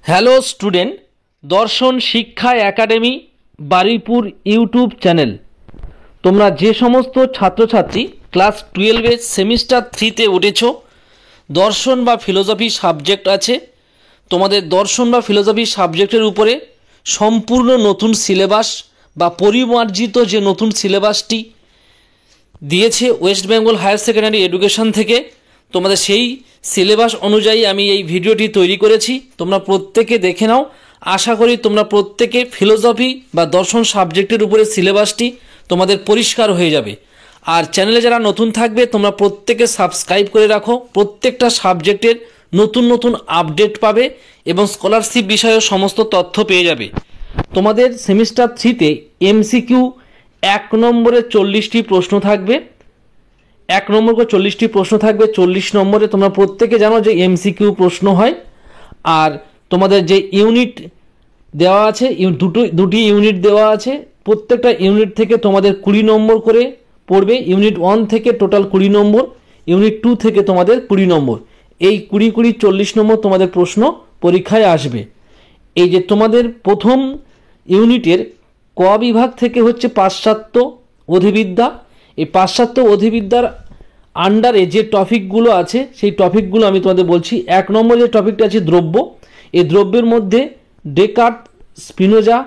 Hello student, দর্শন শিক্ষা academy Baruipur YouTube channel. তোমরা যে সমস্ত ছাত্রছাত্রী ক্লাস 12 সেমিস্টার 3তে উঠেছ, দর্শন বা ফিলোসফি সাবজেক্ট আছে, তোমাদের দর্শন বা ফিলোসফি সাবজেক্টের উপরে সম্পূর্ণ নতুন সিলেবাস বা পরিমার্জিত যে নতুন সিলেবাসটি দিয়েছে West Bengal higher secondary education থেকে, তোমাদের সেই সিলেবাস অনুযায়ী আমি এই ভিডিওটি তৈরি করেছি। তোমরা প্রত্যেকে দেখে নাও। আশা করি তোমরা প্রত্যেকে ফিলোসফি বা দর্শন সাবজেক্টের উপরে সিলেবাসটি তোমাদের পরিষ্কার হয়ে যাবে। আর চ্যানেলে যারা নতুন থাকবে তোমরা প্রত্যেকে সাবস্ক্রাইব করে রাখো, প্রত্যেকটা সাবজেক্টের নতুন নতুন আপডেট পাবে এবং স্কলারশিপ বিষয়েও সমস্ত তথ্য পেয়ে যাবে। তোমাদের সেমিস্টার 3তে এমসিকিউ 1 নম্বরে 40টি প্রশ্ন থাকবে, 1 নম্বর করে 40টি প্রশ্ন থাকবে। 40 নম্বরে তোমরা প্রত্যেকে জানো যে এমসিকিউ প্রশ্ন হয়। আর তোমাদের যে ইউনিট দেওয়া আছে, দুটি ইউনিট দেওয়া আছে, প্রত্যেকটা ইউনিট থেকে তোমাদের 20 নম্বর করে পড়বে। ইউনিট 1 থেকে টোটাল 20 নম্বর, ইউনিট 2 থেকে তোমাদের 20 নম্বর। এই 20 40 নম্বর তোমাদের প্রশ্ন পরীক্ষায় আসবে। এই যে তোমাদের প্রথম ইউনিটের ক বিভাগ থেকে হচ্ছে পাশ্চাত্য অধিবিদ্যা। এই পাশ্চাত্য অধিবিদ্যার আন্ডারে যে টপিকগুলো আছে সেই টপিকগুলো আমি তোমাদের বলছি। 1 নম্বর যে টপিকটা আছে দ্রব্য। এই দ্রব্যের মধ্যে Descartes, Spinoza,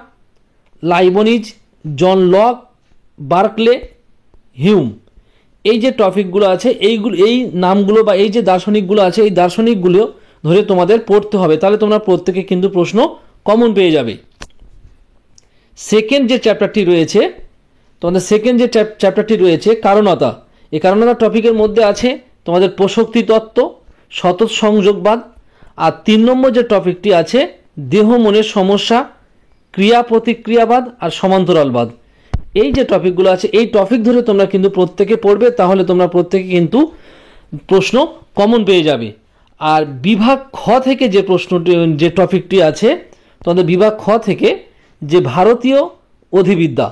Leibniz, John Locke, Berkeley, Hume, এই যে টপিকগুলো আছে এই নামগুলো বা এই যে দার্শনিকগুলো আছে এই দার্শনিকগুলো ধরে তোমাদের পড়তে হবে, তাহলে তোমরা প্রত্যেকে কিন্তু প্রশ্ন কমন পেয়ে যাবে। সেকেন্ড যে চ্যাপ্টারটি রয়েছে তোমাদের চ্যাপ্টারটি রয়েছে কারণতা। এই কারণতা টপিকের মধ্যে আছে তোমাদের প্রসক্তি তত্ত্ব, সতত সংযোগবাদ। আর 3 নম্বর যে টপিকটি আছে দেহ মনের সমস্যা, ক্রিয়া প্রতিক্রিয়াবাদ আর সমান্তরালবাদ। এই যে টপিকগুলো আছে এই টপিক ধরে তোমরা কিন্তু প্রত্যেকে পড়বে, তাহলে তোমরা প্রত্যেকে কিন্তু প্রশ্ন কমন পেয়ে যাবে। আর বিভাগ খ থেকে যে প্রশ্নটি যে টপিকটি আছে তোমাদের বিভাগ খ থেকে যে ভারতীয় অধিবিদ্যা,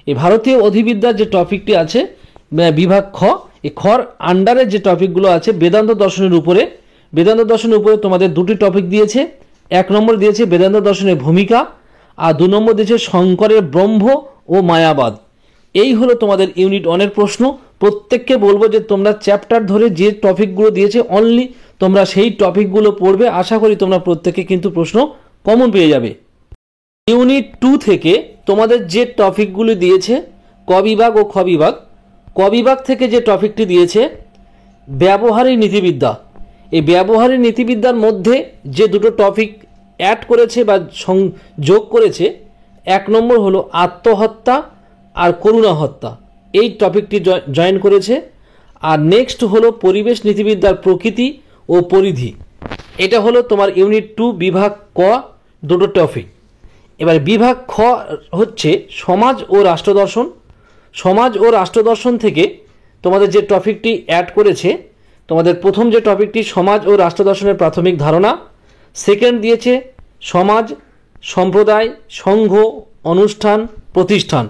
এই ভারতীয় অধিবিদ্যার যে টপিকটি আছে বিভাগ খ, এই খর আন্ডারে যে টপিকগুলো আছে বেদান্ত দর্শনের উপরে, বেদান্ত দর্শনের উপরে তোমাদের দুটি টপিক দিয়েছে। 1 নম্বর দিয়েছে বেদান্ত দর্শনের ভূমিকা, আর 2 নম্বর দিয়েছে শঙ্করের ব্রহ্ম ও মায়াবাদ। এই হলো তোমাদের ইউনিট 1-এর প্রশ্ন। প্রত্যেককে বলবো যে তোমরা চ্যাপ্টার ধরে যে টপিকগুলো দিয়েছে অনলি তোমরা সেই টপিকগুলো পড়বে। আশা করি তোমরা প্রত্যেকে কিন্তু প্রশ্ন কমন পেয়ে যাবে। ইউনিট 2 থেকে তোমাদের যে টপিকগুলো দিয়েছে ক বিভাগ ও খ বিভাগ, ক বিভাগ থেকে যে টপিকটি দিয়েছে ব্যবহারিক নীতিবিদ্যা। এই ব্যবহারিক নীতিবিদ্যার মধ্যে যে দুটো টপিক অ্যাড করেছে বা যোগ করেছে, 1 নম্বর হলো আত্মহত্যা আর করুণা হত্যা, এই টপিকটি জয়েন করেছে। আর নেক্সট হলো পরিবেশ নীতিবিদ্যার প্রকৃতি ও পরিধি। এটা হলো তোমার ইউনিট 2 বিভাগ ক দুটো টপিক। এবার বিভাগ খ হচ্ছে সমাজ ও রাষ্ট্রদর্শন। সমাজ ও রাষ্ট্রদর্শন থেকে তোমাদের যে টপিকটি অ্যাড করেছে, তোমাদের প্রথম যে টপিকটি সমাজ ও রাষ্ট্রদর্শনের প্রাথমিক ধারণা, সেকেন্ড দিয়েছে সমাজ, সম্প্রদায়, সংঘ, অনুষ্ঠান, প্রতিষ্ঠান,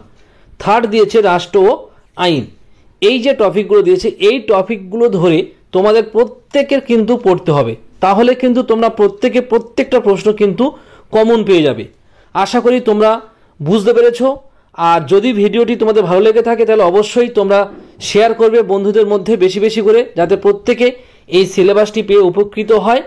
থার্ড দিয়েছে রাষ্ট্র ও আইন। এই যে টপিকগুলো দিয়েছে এই টপিকগুলো ধরে তোমাদের প্রত্যেকের কিন্তু পড়তে হবে, তাহলে কিন্তু তোমরা প্রত্যেকটা প্রশ্ন কিন্তু কমন পেয়ে যাবে। আশা করি তোমরা বুঝতে পেরেছো। আর যদি ভিডিওটি তোমাদের ভালো লেগে থাকে তাহলে অবশ্যই তোমরা শেয়ার করবে বন্ধুদের মধ্যে বেশি বেশি করে, যাতে প্রত্যেকে এই সিলেবাসটি পেয়ে উপকৃত হয়।